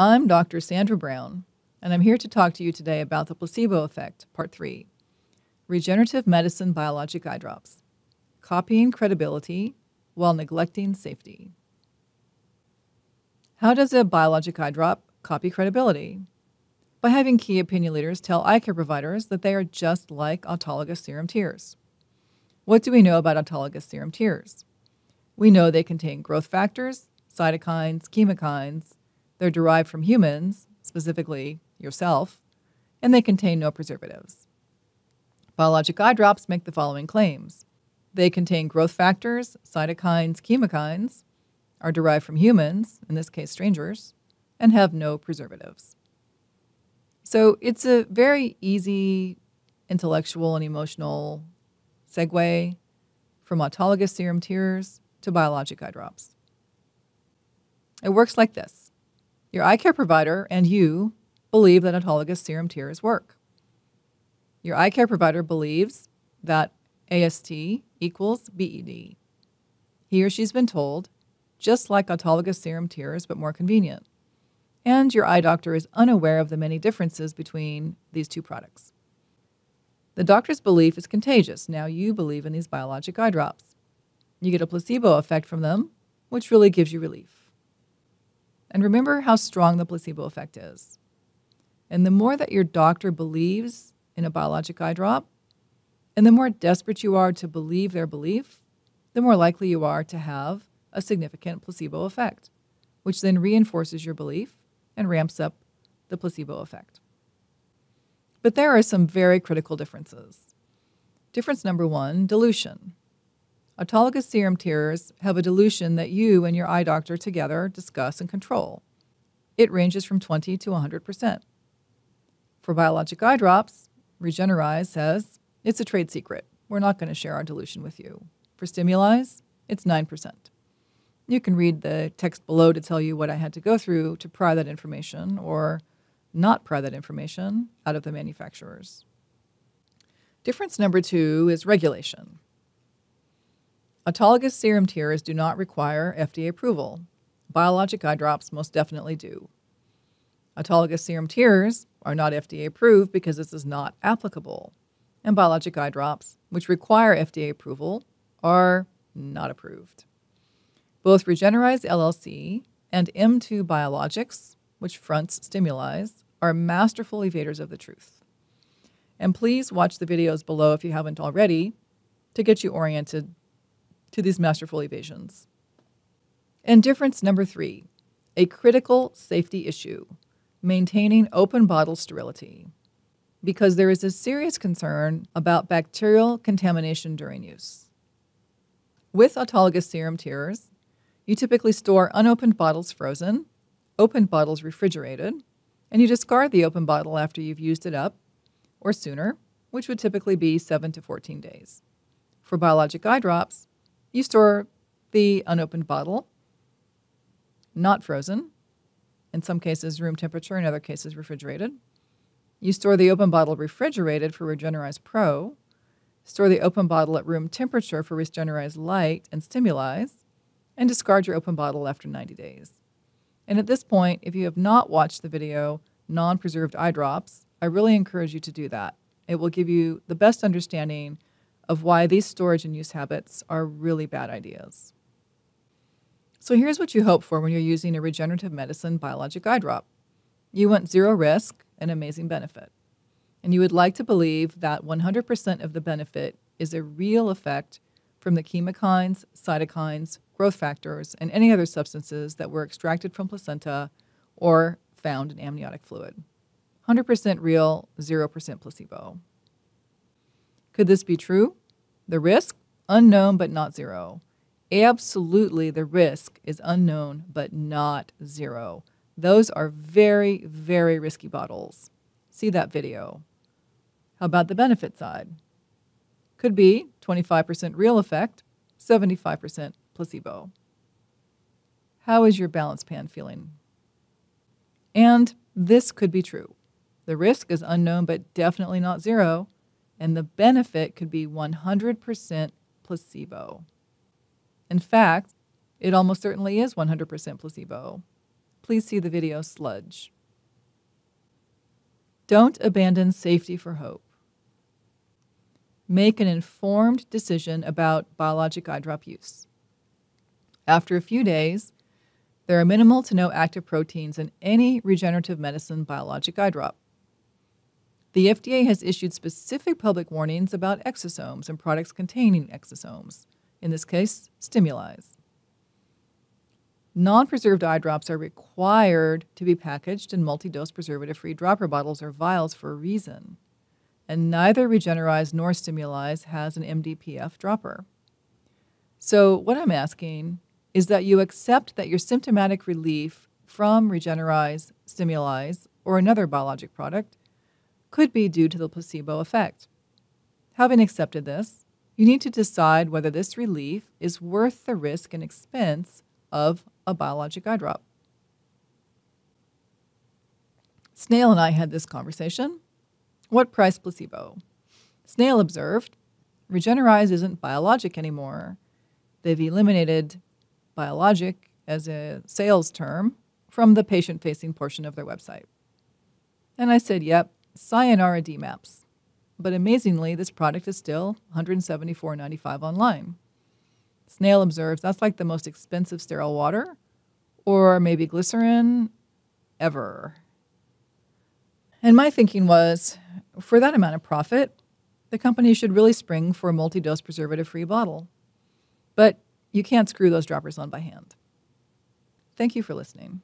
I'm Dr. Sandra Brown, and I'm here to talk to you today about the placebo effect, Part 3, Regenerative Medicine Biologic Eye Drops, Copying Credibility While Neglecting Safety. How does a biologic eye drop copy credibility? By having key opinion leaders tell eye care providers that they are just like autologous serum tears. What do we know about autologous serum tears? We know they contain growth factors, cytokines, chemokines. They're derived from humans, specifically yourself, and they contain no preservatives. Biologic eye drops make the following claims. They contain growth factors, cytokines, chemokines, are derived from humans, in this case strangers, and have no preservatives. So it's a very easy intellectual and emotional segue from autologous serum tears to biologic eye drops. It works like this. Your eye care provider and you believe that autologous serum tears work. Your eye care provider believes that AST equals BED. He or she's been told, just like autologous serum tears, but more convenient. And your eye doctor is unaware of the many differences between these two products. The doctor's belief is contagious. Now you believe in these biologic eye drops. You get a placebo effect from them, which really gives you relief. And remember how strong the placebo effect is. And the more that your doctor believes in a biologic eye drop, and the more desperate you are to believe their belief, the more likely you are to have a significant placebo effect, which then reinforces your belief and ramps up the placebo effect. But there are some very critical differences. Difference number 1, dilution. Autologous serum tears have a dilution that you and your eye doctor together discuss and control. It ranges from 20 to 100%. For biologic eye drops, Regenerative says it's a trade secret. We're not going to share our dilution with you. For Stimulize, it's 9%. You can read the text below to tell you what I had to go through to pry that information or not pry that information out of the manufacturers. Difference number 2 is regulation. Autologous serum tears do not require FDA approval. Biologic eye drops most definitely do. Autologous serum tears are not FDA approved because this is not applicable. And biologic eye drops, which require FDA approval, are not approved. Both Regenerative LLC and M2 Biologics, which fronts Stimulize, are masterful evaders of the truth. And please watch the videos below if you haven't already to get you oriented to these masterful evasions. And difference number 3, a critical safety issue, maintaining open bottle sterility, because there is a serious concern about bacterial contamination during use. With autologous serum tears, you typically store unopened bottles frozen, opened bottles refrigerated, and you discard the open bottle after you've used it up, or sooner, which would typically be 7 to 14 days. For biologic eye drops, you store the unopened bottle, not frozen, in some cases room temperature, in other cases refrigerated. You store the open bottle refrigerated for Regenerative Pro, store the open bottle at room temperature for Regenerative Light and Stimulize, and discard your open bottle after 90 days. And at this point, if you have not watched the video, Non-Preserved Eye Drops, I really encourage you to do that. It will give you the best understanding of why these storage and use habits are really bad ideas. So here's what you hope for when you're using a regenerative medicine biologic eye drop. You want zero risk and amazing benefit. And you would like to believe that 100% of the benefit is a real effect from the chemokines, cytokines, growth factors, and any other substances that were extracted from placenta or found in amniotic fluid. 100% real, 0% placebo. Could this be true? The risk? Unknown but not zero. Absolutely, the risk is unknown but not zero. Those are very, very risky bottles. See that video. How about the benefit side? Could be 25% real effect, 75% placebo. How is your balance pan feeling? And this could be true. The risk is unknown but definitely not zero, and the benefit could be 100% placebo. In fact, it almost certainly is 100% placebo. Please see the video Sludge. Don't abandon safety for hope. Make an informed decision about biologic eye drop use. After a few days, there are minimal to no active proteins in any regenerative medicine biologic eye drop. The FDA has issued specific public warnings about exosomes and products containing exosomes, in this case, stimulants. Non-preserved eye drops are required to be packaged in multi-dose preservative-free dropper bottles or vials for a reason, and neither Regenerize nor Stimulise has an MDPF dropper. So what I'm asking is that you accept that your symptomatic relief from Regenerize, Stimulise, or another biologic product could be due to the placebo effect. Having accepted this, you need to decide whether this relief is worth the risk and expense of a biologic eye drop. Snail and I had this conversation. What price placebo? Snail observed, Regenerize isn't biologic anymore. They've eliminated biologic as a sales term from the patient-facing portion of their website. And I said, yep, sayonara DMAPs. But amazingly, this product is still $174.95 online. Snail observes that's like the most expensive sterile water, or maybe glycerin, ever. And my thinking was, for that amount of profit, the company should really spring for a multi-dose preservative-free bottle. But you can't screw those droppers on by hand. Thank you for listening.